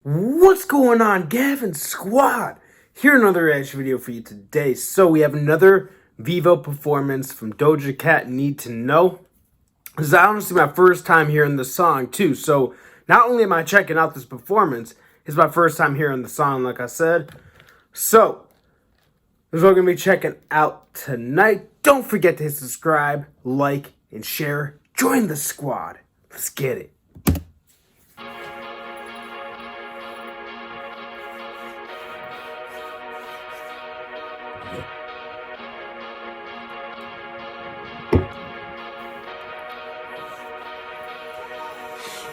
What's going on, Gavin Squad? Here another reaction video for you today. So we have another Vevo performance from Doja Cat, Need to Know. This is honestly my first time hearing the song too. So not only am I checking out this performance, it's my first time hearing the song, like I said. So this is what we're going to be checking out tonight. Don't forget to hit subscribe, like, and share. Join the squad. Let's get it.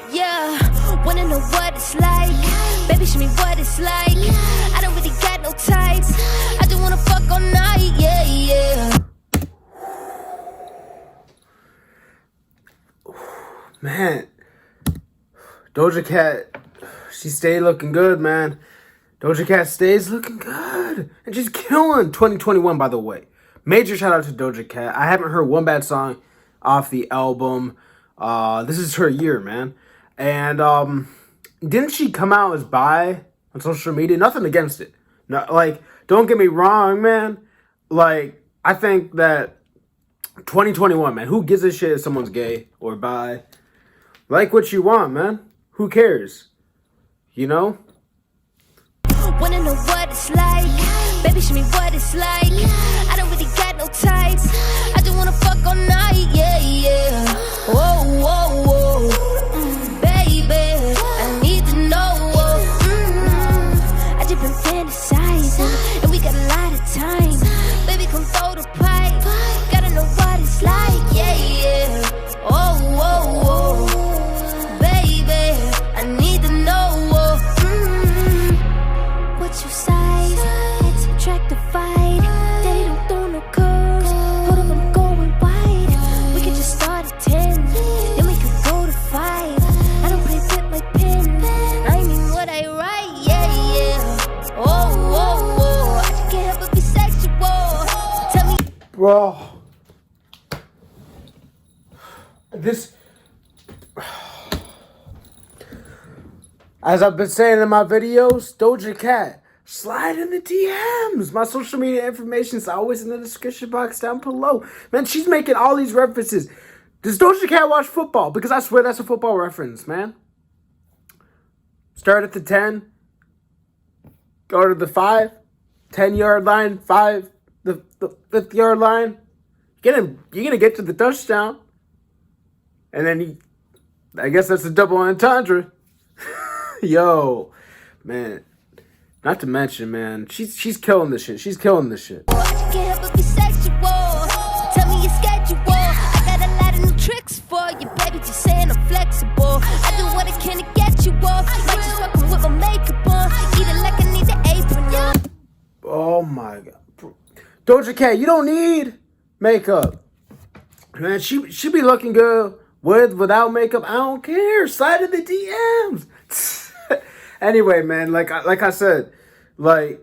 Yeah, wanna know what it's like. Baby, show me what it's like. I don't really got no types. I just wanna fuck all night, yeah. Man, Doja Cat, she stayed looking good, man. Doja Cat stays looking good. And she's killing 2021, by the way. Major shout out to Doja Cat. I haven't heard one bad song off the album. This is her year, man. And didn't she come out as bi on social media? Nothing against it. No, like, don't get me wrong, man. Like, I think that 2021, man, who gives a shit if someone's gay or bi? Like what you want, man. Who cares? You know? Wanna know what it's like. Baby, show me what it's like. I don't really got no types. I just wanna fuck all night, yeah. Whoa, whoa, whoa. Baby, I need to know. I just been fantasizing, and we got a lot of time. Baby, come throw the pipe. Gotta know what it's like, yeah. Oh, whoa, whoa. Baby, I need to know. What's your size? Let's subtract the fight. Daddy don't throw no curves. Hold up, I'm going wide. We could just start at 10, then we could go to 5. I don't play with my pen. I mean what I write, yeah. Oh, whoa, whoa. I just can't help but be sexual. Tell me, Bro. This... As I've been saying in my videos, Doja Cat, slide in the DMs. My social media information is always in the description box down below. Man, she's making all these references. Does Doja Cat watch football? Because I swear that's a football reference, man. Start at the 10. Go to the 5. 10-yard line. 5. The 5th-yard line. You're gonna get to the touchdown. And then I guess that's a double entendre. Yo, man. Not to mention, man, she's killing this shit. She's killing this shit. I can't help but be sexual. Tell me your schedule. I got a lot of new tricks for you, baby. Just saying I'm flexible. I do what I can to get you off. Might just fucking with my makeup on. Eat it like I need the apron, yeah. Oh my god, Doja Cat, you don't need makeup, man. She be looking good without makeup. I don't care. Slide in the DMs. Anyway, man, like I said, like,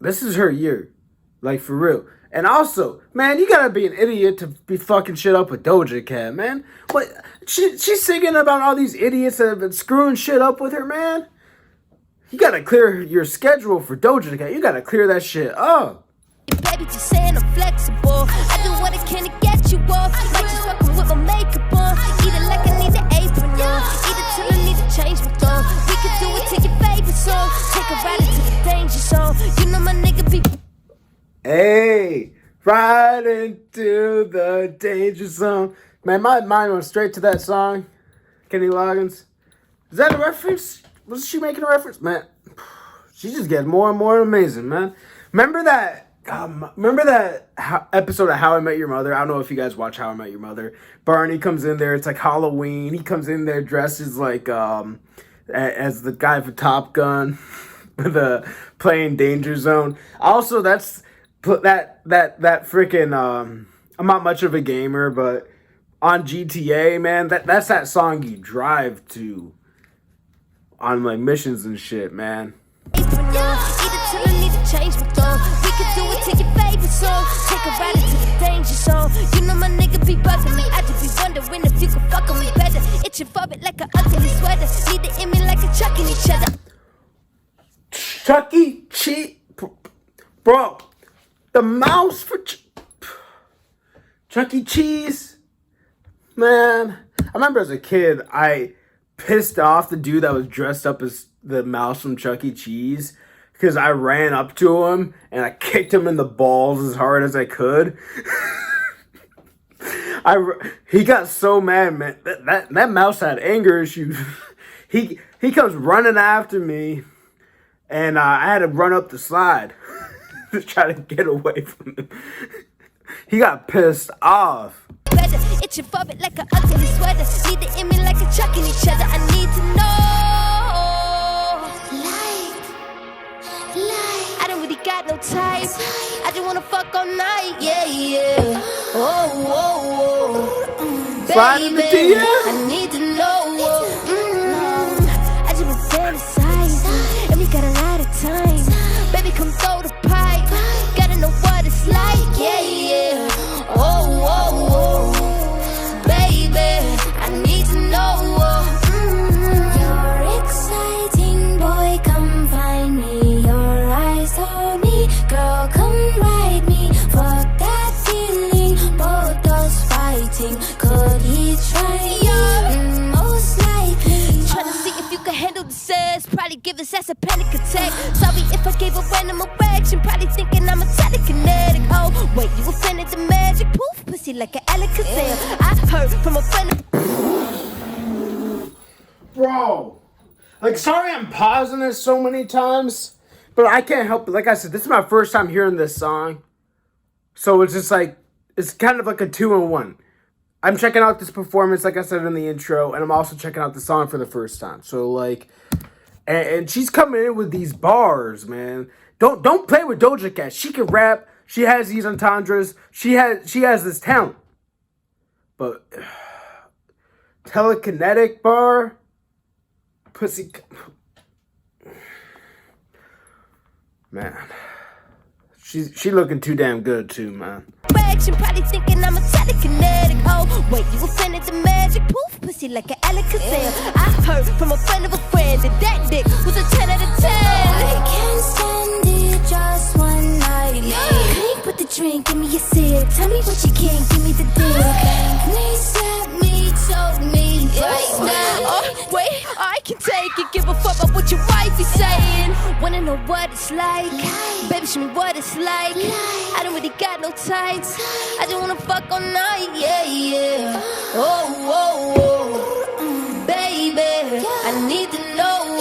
this is her year, like, for real. And also, man, you gotta be an idiot to be fucking shit up with Doja Cat, man. What? She's singing about all these idiots that have been screwing shit up with her, man. You gotta clear your schedule for Doja Cat. You gotta clear that shit up. Baby, just saying I'm flexible. I do what I can to get you off. Might just fucking with my makeup on. Eat it like I need the apron on. Eat it till I need to change my tone. We can do it to your favorite song. Take a ride into the danger zone. You know my nigga be. Hey, right into the danger zone. Man, my mind went straight to that song. Kenny Loggins. Is that a reference? Was she making a reference? Man, she just gets more and more amazing, man. Remember that episode of How I Met Your Mother? I don't know if you guys watch How I Met Your Mother. Barney comes in there. It's like Halloween. He comes in there dressed as like as the guy for Top Gun, the playing Danger Zone. Also, that's that freaking I'm not much of a gamer, but on GTA, man, that's that song you drive to on like missions and shit, man. Change my tone. We can do it to your favorite song. Take a ride into the danger zone. You know my nigga be bugging me. I just be wondering if you can fuck with me better. Itching for it like an ugly sweater. Need to in me like a chuck in each other. Chuck E. Cheese, bro. The mouse for Chuck E. Cheese, man. I remember as a kid, I pissed off the dude that was dressed up as the mouse from Chuck E. Cheese because I ran up to him and I kicked him in the balls as hard as I could. He got so mad, man. That mouse had anger issues. He comes running after me, and I had to run up the slide to try to get away from him. He got pissed off. Itching for it like an ugly sweater. Need it in me like a chucking each other. I need to know. I don't really got no type. I just wanna fuck all night. Yeah, yeah. Oh. Slide in the Baby, DM. I need to know. I just been fantasizing, and we got a lot of time. Baby, come throw the pipe. Gotta know what it's like. Yeah, yeah. Oh. Baby, I need to know. You're exciting, boy, come find me. Your eyes told me, girl, come ride me. Fuck that feeling, both us fighting. Could he try you? Most likely. Tryna see if you can handle the sass. Probably give his ass a panic attack. Sorry if I gave a random erection. Probably thinking I'm a telekinetic. Oh, wait, you offended the magic. Poof, pussy like an Alakazam. I heard from a friend. Bro, like, sorry I'm pausing this so many times, but I can't help it. Like I said, this is my first time hearing this song, so it's just like, it's kind of like a 2-in-1. I'm checking out this performance, like I said in the intro, and I'm also checking out the song for the first time. So like, and she's coming in with these bars, man. Don't play with Doja Cat. She can rap. She has these entendres. She has this talent. But telekinetic bar, pussy, man. She looking too damn good too, man. Reaction, probably thinking I'm a telekinetic. Oh, wait, you offended the magic. Poof, pussy like an Alakazam. I heard from a friend of a friend that dick was a 10 out of 10. I can't stand it, just one night. Drink with the drink, give me a sip. Tell me what you can, give me the dick. Please slap me, choke me right now. Oh, wait, I can take it. Give a fuck about what your wife is saying. Wanna know what it's like? Baby, show me what it's like. I don't really got no tights. I just wanna fuck all night. Yeah, yeah. Oh. Baby, I need to know.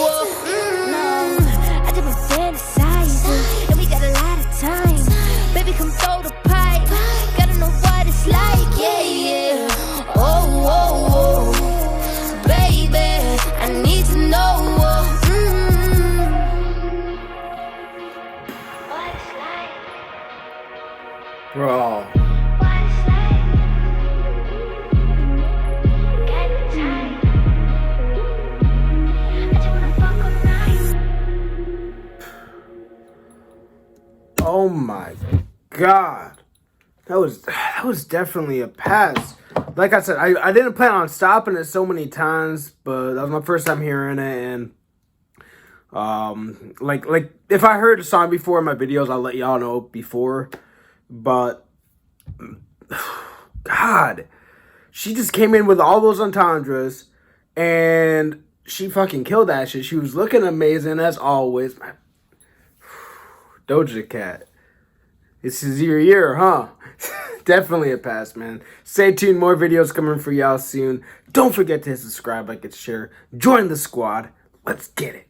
I just been fantasizing, and we got a lot of time. Baby, come throw the pipe. Gotta know what it's like. Yeah, yeah. Oh. Baby, I need to know. What it's like, Bro, what it's like. Got no time. I just wanna fuck all night. oh my God. That was definitely a pass. Like I said, I didn't plan on stopping it so many times, but that was my first time hearing it, and like if I heard the song before in my videos, I'll let y'all know before. But God, she just came in with all those entendres, and she fucking killed that shit. She was looking amazing as always. Doja Cat. This is your year, huh? Definitely a pass, man. Stay tuned. More videos coming for y'all soon. Don't forget to hit subscribe, like, and share. Join the squad. Let's get it.